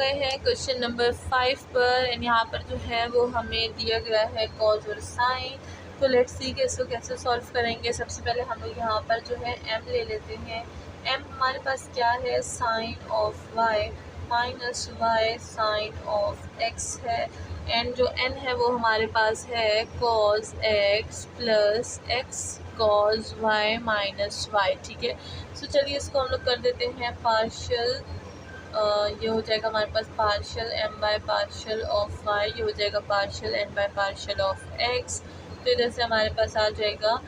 गए हैं question number 5 पर। एंड यहाँ पर जो है वो हमें दिया गया है कॉज और साइन। तो लेट्स सी कि इसको कैसे सॉल्व करेंगे। सबसे पहले हम लोग यहाँ पर जो है m ले लेते हैं। m हमारे पास क्या है, sine of y minus y sine of x है। एंड जो n है वो हमारे पास है cos x plus x cos y minus y. ठीक है, तो चलिए इसको हम लोग कर देते हैं पार्शियल। ये हो जाएगा हमारे पास partial m by partial of y, ये हो जाएगा partial n by partial of x। तो इधर से हमारे पास आ जाएगा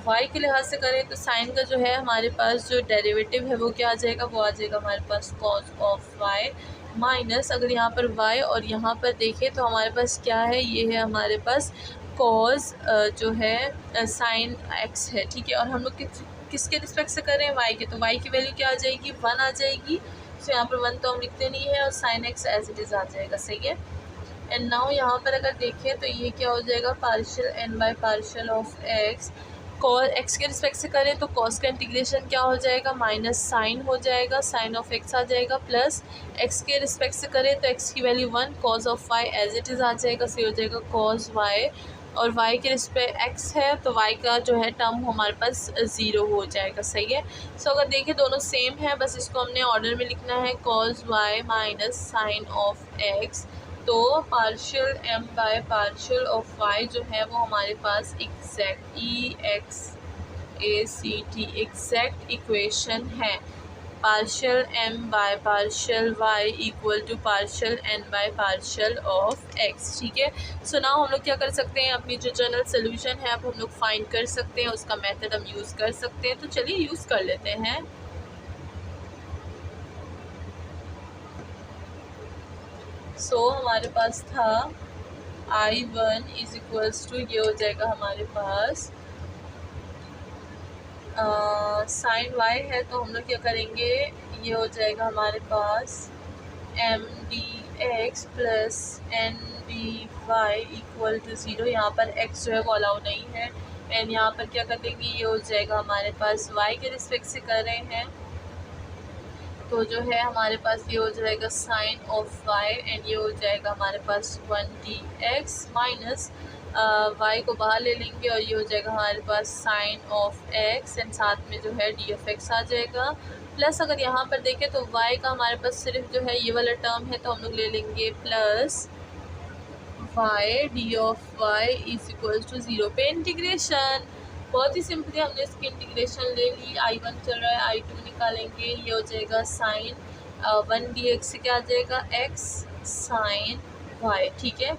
y के लिहाज से करें तो साइन का जो है हमारे पास जो डेरिवेटिव है वो क्या आ जाएगा, वो आ जाएगा हमारे पास कॉज ऑफ y माइनस, अगर यहाँ पर y और यहाँ पर देखें तो हमारे पास क्या है, ये है हमारे पास कॉज जो है साइन x है। ठीक है, और हम लोग किसके रिस्पेक्ट से कर रहे हैं, y के, तो y की वैल्यू क्या आ जाएगी, 1 आ जाएगी। तो यहाँ पर 1 तो हम लिखते नहीं है और sine x as it is आ जाएगा। सही है। एंड नाउ यहाँ पर अगर देखें तो ये क्या हो जाएगा, partial n by partial of x। Cos x के रिस्पेक्ट से करें तो कॉस का इंटीग्रेशन क्या हो जाएगा, माइनस साइन हो जाएगा, साइन ऑफ x आ जाएगा, प्लस x के रिस्पेक्ट से करें तो x की value 1, cos of y as it is आ जाएगा। सही हो जाएगा कॉस y, और y के रिस्पेक्ट x है तो y का जो है टर्म हमारे पास 0 हो जाएगा। सही है। सो अगर देखें दोनों सेम है, बस इसको हमने ऑर्डर में लिखना है, cos y minus sine of x। तो partial m by partial of y जो है वो हमारे पास एग्जैक्ट एग्जैक्ट इक्वेशन है। Partial m by partial y equal to partial n by partial of x। ठीक है, सो नाउ हम लोग क्या कर सकते हैं, अपनी जो जनरल सोल्यूशन है अब हम लोग फाइंड कर सकते हैं, उसका मेथड हम यूज़ कर सकते हैं। तो चलिए यूज़ कर लेते हैं। सो हमारे पास था I1 इज इक्वल्स टू, ये हो जाएगा हमारे पास साइन y है तो हम लोग क्या करेंगे, ये हो जाएगा हमारे पास mdx plus ndy equal to 0। यहाँ पर x जो है वो अलाउ नहीं है। एंड यहाँ पर क्या कर देंगे, ये हो जाएगा हमारे पास y के रिस्पेक्ट से कर रहे हैं तो जो है हमारे पास ये हो जाएगा साइन ऑफ y, एंड ये हो जाएगा हमारे पास 1dx माइनस y को बाहर ले लेंगे और ये हो जाएगा हमारे पास साइन ऑफ x, एंड साथ में जो है डी ऑफ एक्स आ जाएगा। प्लस अगर यहाँ पर देखें तो y का हमारे पास सिर्फ जो है ये वाला टर्म है तो हम लोग ले लेंगे plus y d of y is equal to 0 पे इंटीग्रेशन। बहुत ही सिंपली हमने इसकी इंटीग्रेशन ले ली। I1 चल रहा है, I2 निकालेंगे, ये हो जाएगा साइन 1dx से क्या आ जाएगा, x साइन y। ठीक है,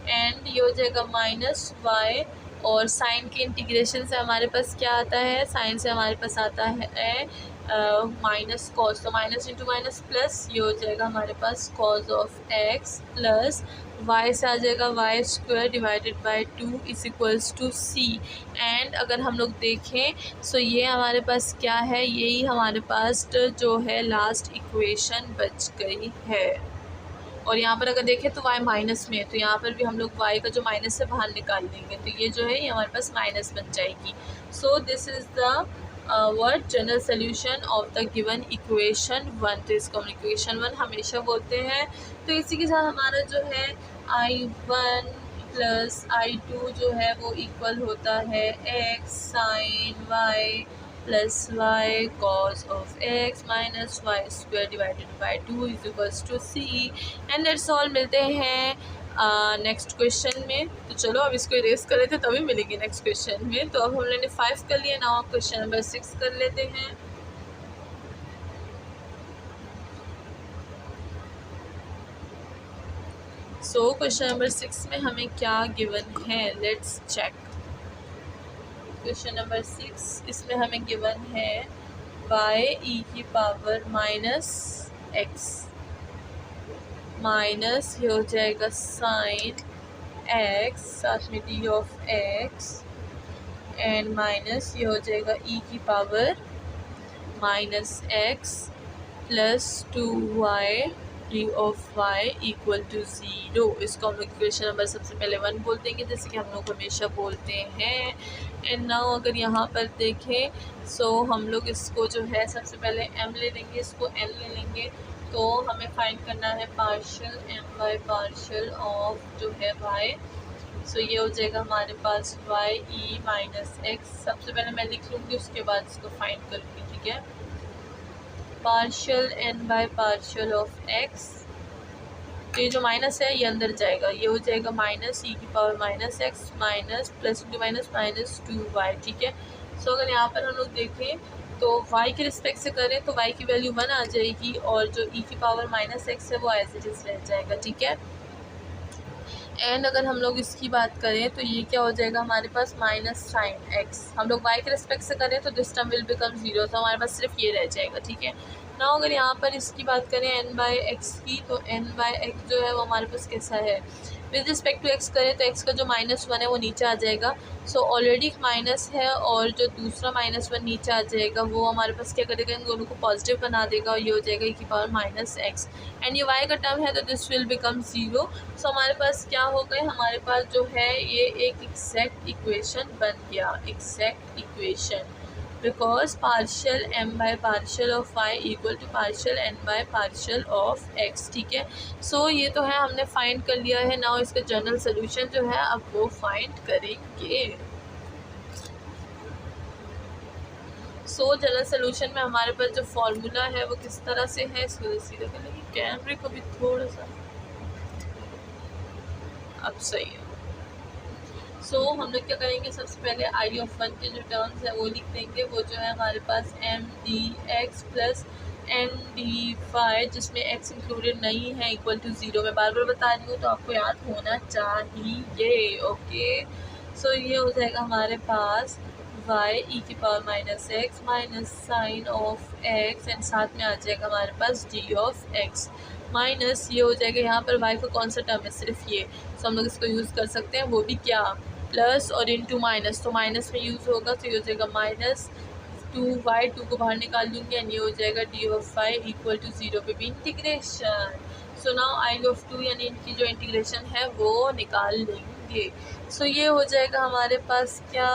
एंड ये हो जाएगा माइनस y, और साइन के इंटीग्रेशन से हमारे पास क्या आता है, साइन से हमारे पास आता है माइनस कॉस, तो माइनस इंटू माइनस प्लस, ये हो जाएगा हमारे पास cos of x plus y से आ जाएगा y square divided by 2 is equals to c। And अगर हम लोग देखें सो ये हमारे पास क्या है, यही हमारे पास जो है लास्ट इक्वेशन बच गई है। और यहाँ पर अगर देखें तो y माइनस में है तो यहाँ पर भी हम लोग y का जो माइनस से बाहर निकाल देंगे तो ये जो है ये हमारे पास माइनस बन जाएगी। So this is the word general solution of the given equation 1। तो इसको हम इक्वेशन 1 हमेशा बोलते हैं। तो इसी के साथ हमारा जो है I1 प्लस I2 जो है वो इक्वल होता है x sine y plus y cos of x minus y square divided by 2 is equals to c। And that's all. मिलते हैं नेक्स्ट क्वेश्चन में। तो चलो अब इसको इरेज कर लेते तभी मिलेंगे नेक्स्ट क्वेश्चन में। तो अब हम लोगों ने 5 कर लिया, नाउ आप क्वेश्चन नंबर 6 कर लेते हैं। सो क्वेश्चन नंबर 6 में हमें क्या गिवन है, लेट्स चेक। क्वेश्चन नंबर 6 इसमें हमें गिवन है y e की पावर माइनस x माइनस ये हो जाएगा साइन x साथ में d of x, and minus ये हो जाएगा e की power minus x plus 2y d of y equal to 0। इसको हम लोग इक्वेशन नंबर सबसे पहले 1 बोल देंगे जैसे कि हम लोग हमेशा बोलते हैं। एंड नाउ अगर यहाँ पर देखें सो हम लोग इसको जो है सबसे पहले m ले लेंगे, इसको n ले लेंगे। तो हमें फाइंड करना है partial M by partial of जो है वाई। सो ये हो जाएगा हमारे पास वाई ई माइनस एक्स। सबसे पहले मैं लिख लूँगी, उसके बाद इसको फाइंड करूँगी, ठीक है। Partial N by partial of x, तो ये जो माइनस है ये अंदर जाएगा, ये हो जाएगा माइनस ई की power minus x minus plus into minus minus 2y, ठीक है। सो अगर यहाँ पर हम लोग देखें तो y के रिस्पेक्ट से करें तो y की वैल्यू 1 आ जाएगी और जो e की पावर माइनस एक्स है वो एज इट इज़ रह जाएगा, ठीक है। एंड अगर हम लोग इसकी बात करें तो ये क्या हो जाएगा हमारे पास माइनस साइन एक्स। हम लोग y के रिस्पेक्ट से करें तो दिस टर्म विल बिकम 0, तो हमारे पास सिर्फ ये रह जाएगा, ठीक है ना। अगर यहाँ पर इसकी बात करें n बाई एक्स की, तो n बाई एक्स जो है वो हमारे पास कैसा है, विद रिस्पेक्ट टू x करें तो x का जो -1 है वो नीचे आ जाएगा। सो ऑलरेडी माइनस है और जो दूसरा -1 नीचे आ जाएगा वो हमारे पास क्या करेगा, इन दोनों को पॉजिटिव बना देगा और ये हो जाएगा e की पावर माइनस एक्स। एंड ये y का टर्म है तो दिस विल बिकम 0। सो हमारे पास क्या हो गए, हमारे पास जो है ये एक एग्जैक्ट इक्वेशन बन गया, exact equation, because partial M by partial of y equal to partial N by partial of x, ठीक है। सो ये तो है हमने फाइंड कर लिया है। नाउ इसका जनरल सोल्यूशन जो है अब वो फाइंड करेंगे। सो जनरल सोल्यूशन में हमारे पास जो फॉर्मूला है वो किस तरह से है, इसको सीधा कर लेंगे, कैमरे को भी थोड़ा सा अब सही है। सो हम लोग क्या करेंगे, सबसे पहले आई ऑफ 1 के जो टर्म्स है वो लिख देंगे। वो जो है हमारे पास m d x plus n d phi, जिसमें एक्स इंक्लूडेड नहीं है, इक्वल टू 0। मैं बार बार बता रही हूँ तो आपको याद होना चाहिए, ओके। सो ये हो जाएगा हमारे पास वाई ई की power minus x minus sine of x, and साथ में आ जाएगा हमारे पास डी ऑफ एक्स माइनस, ये हो जाएगा यहाँ पर वाई का कौन सा टर्म है, सिर्फ ये। सो हम लोग इसको यूज़ कर सकते हैं, वो भी क्या, प्लस और इनटू माइनस, तो माइनस में यूज़ होगा तो ये हो जाएगा माइनस 2y, 2 को बाहर निकाल दूँगी एंड ये हो जाएगा d of phi equal to 0 पे भी integration. So now I of 2 यानी इनकी जो इंटीग्रेशन है वो निकाल लेंगे। सो ये हो जाएगा हमारे पास क्या,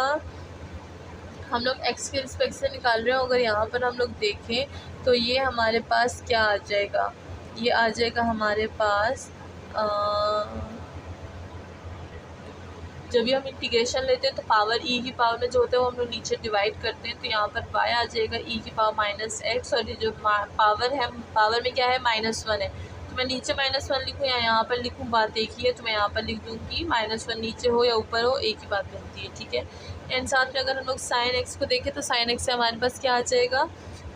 हम लोग x के रिस्पेक्ट से निकाल रहे हो। अगर यहाँ पर हम लोग देखें तो ये हमारे पास क्या आ जाएगा, ये आ जाएगा हमारे पास जब भी हम इंटीग्रेशन लेते हैं तो पावर e की पावर में जो होता है वो हम लोग नीचे डिवाइड करते हैं, तो यहाँ पर y आ जाएगा e की पावर माइनस एक्स, और ये जो पावर है, पावर में क्या है -1 है, तो मैं नीचे -1 लिखूँ या यहाँ पर लिखूँ, बात एक ही है, तो मैं यहाँ पर लिख दूँगी -1 नीचे हो या ऊपर हो एक ही बात बनती है, ठीक है। एंड साथ में अगर हम लोग साइन एक्स को देखें तो साइन एक्स से हमारे पास क्या आ जाएगा,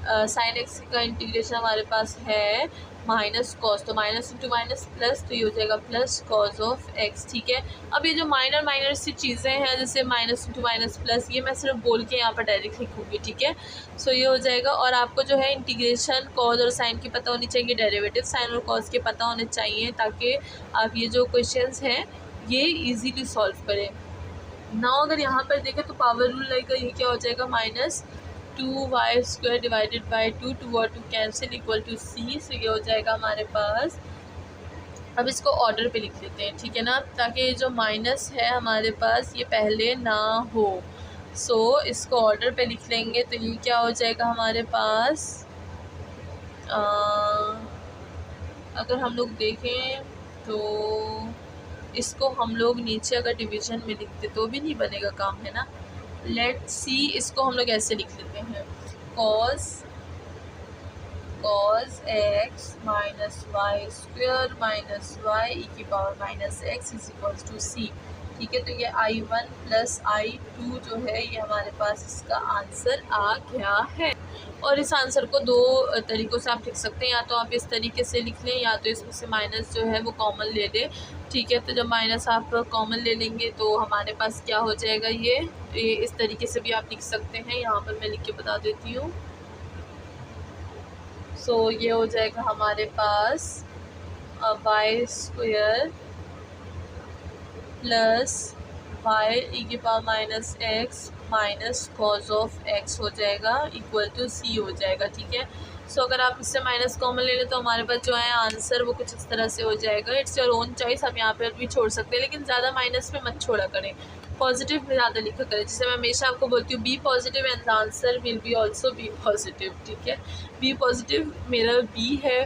साइन एक्स का इंटीग्रेशन हमारे पास है माइनस कॉस, तो माइनस इंटू माइनस प्लस, तो ये हो जाएगा प्लस कॉस ऑफ एक्स, ठीक है। अब ये जो माइनर सी चीज़ें हैं जैसे माइनस इंटू माइनस प्लस, ये मैं सिर्फ बोल के यहाँ पर डायरेक्ट लिखूँगी, ठीक है। सो ये हो जाएगा, और आपको जो है इंटीग्रेशन कॉस और साइन की पता होनी चाहिए, डेरिवेटिव साइन और कॉस के पता होने चाहिए, ताकि आप ये जो क्वेश्चंस हैं ये ईजीली सॉल्व करें। नाउ अगर यहाँ पर देखें तो पावर रूल लगेगा, ये क्या हो जाएगा -2y² डिवाइडेड बाई 2, 2 और 2 कैंसिल इक्वल टू c। सो ये हो जाएगा हमारे पास, अब इसको ऑर्डर पे लिख लेते हैं, ठीक है ना, ताकि ये जो माइनस है हमारे पास ये पहले ना हो। सो इसको ऑर्डर पे लिख लेंगे तो ये क्या हो जाएगा हमारे पास, अगर हम लोग देखें तो इसको हम लोग नीचे अगर डिवीज़न में लिखते तो भी नहीं बनेगा काम, है ना। लेट सी, इसको हम लोग ऐसे लिख लेते हैं, cos x minus y square minus y e की power minus x is equals to c, ठीक है। तो ये I1 प्लस I2 जो है ये हमारे पास इसका आंसर आ गया है। और इस आंसर को दो तरीक़ों से आप लिख सकते हैं, या तो आप इस तरीके से लिख लें या तो इसमें से माइनस जो है वो कॉमन ले लें, ठीक है। तो जब माइनस आप कॉमन ले लेंगे तो हमारे पास क्या हो जाएगा, ये इस तरीके से भी आप लिख सकते हैं, यहाँ पर मैं लिख के बता देती हूँ। सो ये हो जाएगा हमारे पास Y square plus Y e की power minus x minus cos of x हो जाएगा इक्वल टू सी हो जाएगा, ठीक है। सो अगर आप इससे माइनस कॉमन ले लें तो हमारे पास जो है आंसर वो कुछ इस तरह से हो जाएगा। इट्स योर ओन चॉइस, आप यहाँ पर भी छोड़ सकते हैं, लेकिन ज़्यादा माइनस में मत छोड़ा करें, पॉजिटिव में ज़्यादा लिखा करें। जैसे मैं हमेशा आपको बोलती हूँ be positive and the answer will be also be positive, ठीक है। बी पॉजिटिव मेरा बी है,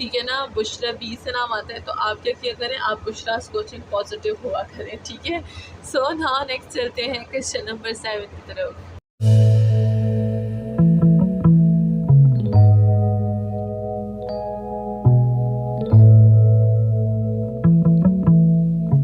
ठीक है ना। बुशरा बी से नाम आता है, तो आप क्या किया करें, आप बुशरास कोचिंग पॉजिटिव हुआ करें, ठीक है। सो नाउ नेक्स्ट चलते हैं क्वेश्चन नंबर 7 की तरफ।